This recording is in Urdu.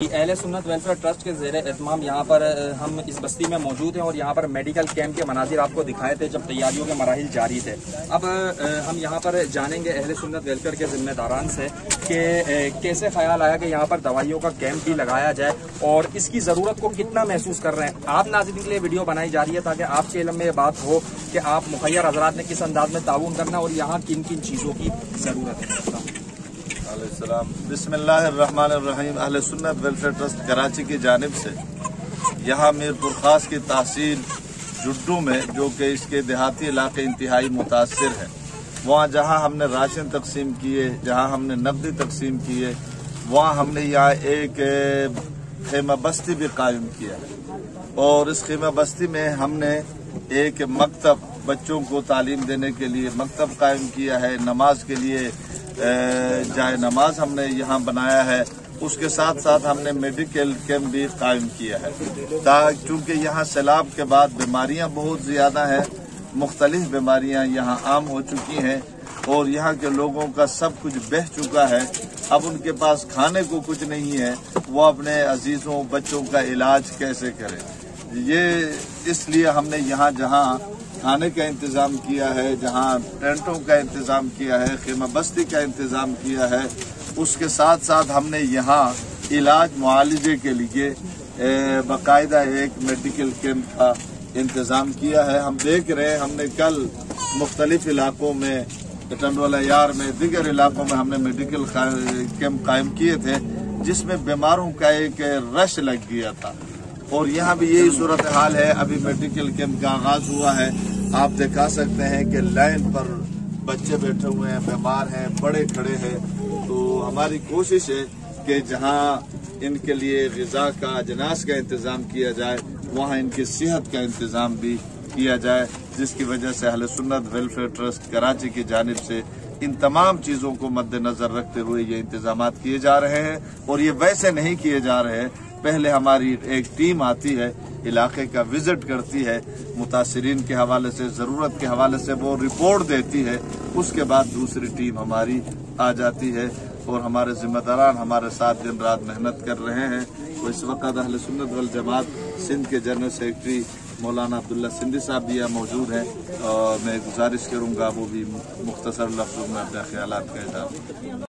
اہل سنت ویلفیئر ٹرسٹ کے زیر اہتمام یہاں پر ہم اس بستی میں موجود ہیں اور یہاں پر میڈیکل کیمپ کے مناظر آپ کو دکھائے تھے جب تیاریوں کے مراحل جاری تھے۔ اب ہم یہاں پر جانیں گے اہل سنت ویلفیئر کے ذمہ داران سے کہ کیسے خیال آیا کہ یہاں پر دوائیوں کا کیمپ بھی لگایا جائے اور اس کی ضرورت کو کتنا محسوس کر رہے ہیں۔ آپ ناظرین کے لیے ویڈیو بنائی جا رہی ہے تاکہ آپ کے علم میں یہ بات ہو کہ آپ مخیر حضرات نے کس انداز میں تعاون کرنا اور یہاں کن کن چیزوں کی ضرورت ہے۔ السلام، بسم اللہ الرحمن الرحیم۔ اہل سنت ویلفیئر ٹرسٹ کراچی کی جانب سے یہاں میرپور خاص کی تحصیل جڈو میں، جو کہ اس کے دیہاتی علاقے انتہائی متاثر ہے، وہاں جہاں ہم نے راشن تقسیم کیے، جہاں ہم نے نقدی تقسیم کیے، وہاں ہم نے یہاں ایک خیمہ بستی بھی قائم کیا ہے اور اس خیمہ بستی میں ہم نے ایک مکتب بچوں کو تعلیم دینے کے لیے مکتب قائم کیا ہے، نماز کے لیے جائے نماز ہم نے یہاں بنایا ہے، اس کے ساتھ ساتھ ہم نے میڈیکل کیمپ بھی قائم کیا ہے چونکہ یہاں سیلاب کے بعد بیماریاں بہت زیادہ ہیں، مختلف بیماریاں یہاں عام ہو چکی ہیں اور یہاں کے لوگوں کا سب کچھ بہہ چکا ہے۔ اب ان کے پاس کھانے کو کچھ نہیں ہے، وہ اپنے عزیزوں بچوں کا علاج کیسے کریں۔ یہ اس لیے ہم نے یہاں جہاں کھانے کا انتظام کیا ہے، جہاں ٹینٹوں کا انتظام کیا ہے، خیمہ بستی کا انتظام کیا ہے، اس کے ساتھ ساتھ ہم نے یہاں علاج معالجے کے لیے باقاعدہ ایک میڈیکل کیمپ کا انتظام کیا ہے۔ ہم دیکھ رہے ہیں، ہم نے کل مختلف علاقوں میں ٹنڈوالہ یار میں دیگر علاقوں میں ہم نے میڈیکل کیمپ قائم کیے تھے جس میں بیماروں کا ایک رش لگ گیا تھا اور یہاں بھی یہی صورتحال ہے۔ ابھی میڈیکل کیمپ کا آغاز ہوا ہے، آپ دکھا سکتے ہیں کہ لائن پر بچے بیٹھے ہوئے ہیں، بیمار ہیں، بڑے کھڑے ہیں۔ تو ہماری کوشش ہے کہ جہاں ان کے لیے غذا کا اجناس کا انتظام کیا جائے، وہاں ان کی صحت کا انتظام بھی کیا جائے، جس کی وجہ سے اہل سنت ویلفیئر ٹرسٹ کراچی کی جانب سے ان تمام چیزوں کو مد نظر رکھتے ہوئے یہ انتظامات کیے جا رہے ہیں اور یہ ویسے نہیں کیے جا رہے ہیں۔ پہلے ہماری ایک ٹیم آتی ہے، علاقے کا وزٹ کرتی ہے، متاثرین کے حوالے سے، ضرورت کے حوالے سے وہ رپورٹ دیتی ہے، اس کے بعد دوسری ٹیم ہماری آ جاتی ہے اور ہمارے ذمہ داران ہمارے ساتھ دن رات محنت کر رہے ہیں۔ تو اس وقت اہل سنت والجماعت سندھ کے جنرل سیکرٹری مولانا عبداللہ سندھی صاحب بھی یہاں موجود ہیں اور میں گزارش کروں گا وہ بھی مختصر لفظوں میں اپنے خیالات کا اظہار